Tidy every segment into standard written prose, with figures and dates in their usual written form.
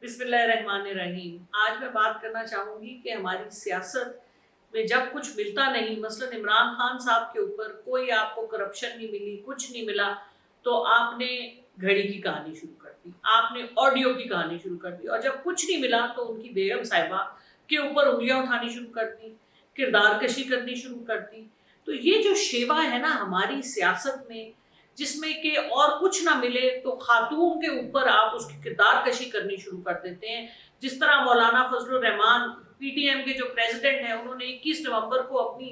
बिस्मिल्लाहिर्रहमानिर्रहीम। आज मैं बात करना चाहूँगी कि हमारी सियासत में जब कुछ मिलता नहीं, मसलन इमरान खान साहब के ऊपर कोई आपको करप्शन नहीं मिली, कुछ नहीं मिला, तो आपने घड़ी की कहानी शुरू कर दी, आपने ऑडियो की कहानी शुरू कर दी, और जब कुछ नहीं मिला तो उनकी बेगम साहिबा के ऊपर उंगलियां उठानी शुरू कर दी, किरदार कशी करनी शुरू कर दी। तो ये जो शेवा है ना हमारी सियासत में, जिसमें कि और कुछ ना मिले तो खातून के ऊपर आप उसकी किरदार कशी करनी शुरू कर देते हैं। जिस तरह मौलाना फजलुर रहमान पीटीएम के जो प्रेसिडेंट हैं, उन्होंने 21 नवंबर को अपनी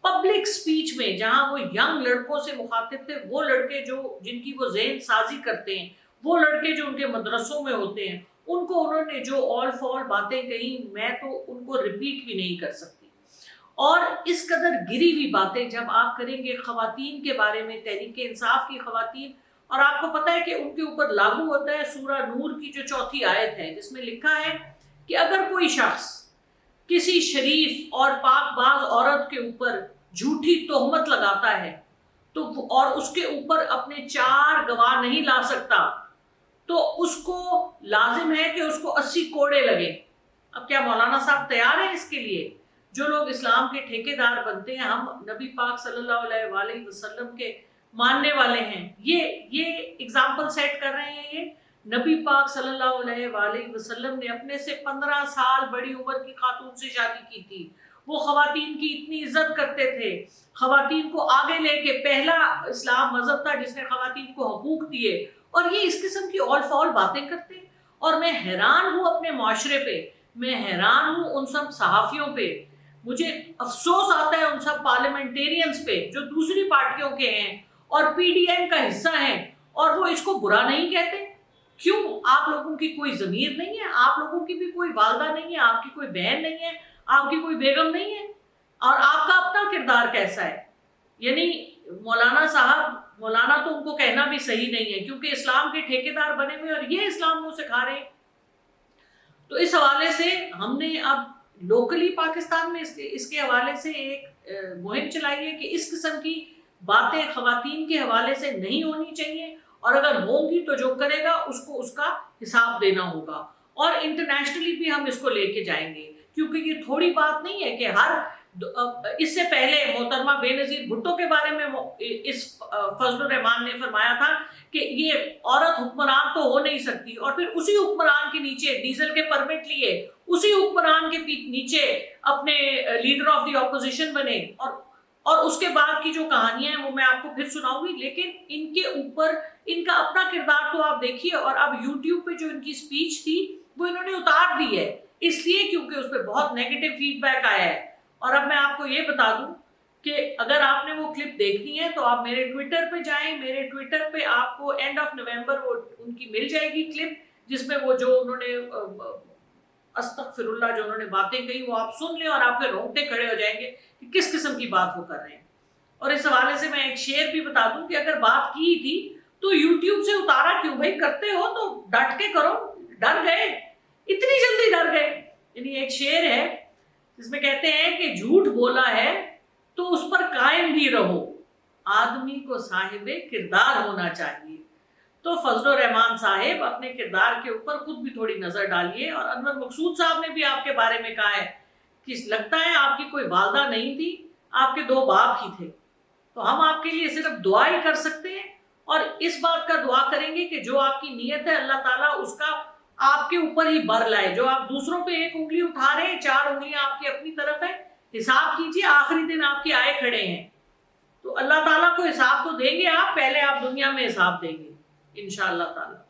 पब्लिक स्पीच में, जहां वो यंग लड़कों से मुखातिब थे, वो लड़के जो जिनकी वो ज़हन साजी करते हैं, वो लड़के जो उनके मदरसों में होते हैं, उनको उन्होंने जो ऑल फॉल बातें कही, मैं तो उनको रिपीट भी नहीं कर सकती। और इस कदर गिरी हुई बातें जब आप करेंगे खवातीन के बारे में, तहरीक इंसाफ की खवातीन, और आपको पता है कि उनके ऊपर लागू होता है सूरा नूर की जो 4थी आयत है, जिसमें लिखा है कि अगर कोई शख्स किसी शरीफ और पाकबाज औरत के ऊपर झूठी तोहमत लगाता है तो और उसके ऊपर अपने 4 गवाह नहीं ला सकता, तो उसको लाजिम है कि उसको 80 कोड़े लगे। अब क्या मौलाना साहब तैयार हैं इसके लिए? जो लोग इस्लाम के ठेकेदार बनते हैं, हम नबी पाक सल्लल्लाहु अलैहि वसल्लम के मानने वाले हैं, ये एग्जाम्पल सेट कर रहे हैं। ये नबी पाक सल्लल्लाहु अलैहि वसल्लम ने अपने से 15 साल बड़ी उम्र की खातून से शादी की थी। वो खवातीन की इतनी इज्जत करते थे, खवातीन को आगे लेके पहला इस्लाम मजहब था जिसने खवातीन को हकूक दिए, और ये इस किस्म की ऑल फॉल बातें करते हैं। और मैं हैरान हूँ अपने माशरे पे, मैं हैरान हूँ उन सब सहाफ़ियों पे, मुझे अफसोस आता है उन सब पार्लियामेंटेरियंस पे जो दूसरी पार्टियों के हैं और पीडीएम का हिस्सा हैं, और वो इसको बुरा नहीं कहते। क्यों? आप लोगों की कोई ज़मीर नहीं है? आप लोगों की भी कोई वालदा नहीं है? आपकी कोई बहन नहीं है? आपकी कोई बेगम नहीं है? और आपका अपना किरदार कैसा है? यानी मौलाना साहब, मौलाना तो उनको कहना भी सही नहीं है, क्योंकि इस्लाम के ठेकेदार बने हुए और ये इस्लाम को सिखा रहे हैं। तो इस हवाले से हमने अब लोकली पाकिस्तान में इसके हवाले से एक मुहिम चलाई है कि इस किस्म की बातें खवातीन के हवाले से नहीं होनी चाहिए, और अगर होंगी तो जो करेगा उसको उसका हिसाब देना होगा। और इंटरनेशनली भी हम इसको लेके जाएंगे, क्योंकि ये थोड़ी बात नहीं है कि इससे पहले मोहतरमा बेनज़ीर भुट्टो के बारे में इस फजलुर रहमान ने फरमाया था कि ये औरत हुक्मरान तो हो नहीं सकती, और फिर उसी हुक्मरान के नीचे डीजल के परमिट लिए, उसी हुक्मरान के नीचे अपने लीडर ऑफ द ऑपोजिशन बने, और उसके बाद की जो कहानियां हैं वो मैं आपको फिर सुनाऊंगी। लेकिन इनके ऊपर इनका अपना किरदार तो आप देखिए। और अब यूट्यूब पे जो इनकी स्पीच थी वो इन्होंने उतार दी है, इसलिए क्योंकि उस पर बहुत नेगेटिव फीडबैक आया है। और अब मैं आपको ये बता दूं कि अगर आपने वो क्लिप देखनी है तो आप मेरे ट्विटर पे जाएं। मेरे ट्विटर पे आपको एंड ऑफ नवंबर वो उनकी मिल जाएगी क्लिप, जिसमें वो जो उन्होंने अस्तगफिरुल्लाह जो उन्होंने बातें कही वो आप सुन लें और आपके रोंगटे खड़े हो जाएंगे कि किस किस्म की बात वो कर रहे हैं। और इस हवाले से मैं एक शेर भी बता दूं कि अगर बात की थी तो यूट्यूब से उतारा क्यों? भाई करते हो तो डट के करो, डर गए, इतनी जल्दी डर गए? यानी एक शेर है जिसमें कहते हैं कि झूठ बोला है तो उस पर कायम भी रहो, आदमी को साहिबे किरदार होना चाहिए। तो फजलुर रहमान साहिब अपने किरदार के ऊपर खुद भी थोड़ी नजर डालिए। और अनवर मकसूद साहब ने भी आपके बारे में कहा है कि लगता है आपकी कोई वालदा नहीं थी, आपके 2 बाप ही थे। तो हम आपके लिए सिर्फ दुआ ही कर सकते हैं, और इस बात का दुआ करेंगे कि जो आपकी नीयत है अल्लाह ताला उसका आपके ऊपर ही बर लाए। जो आप दूसरों पे 1 उंगली उठा रहे हैं, 4 उंगलियां आपकी अपनी तरफ है। हिसाब कीजिए, आखिरी दिन आपके आए खड़े हैं, तो अल्लाह ताला को हिसाब तो देंगे आप, पहले आप दुनिया में हिसाब देंगे इंशाअल्लाह ताला।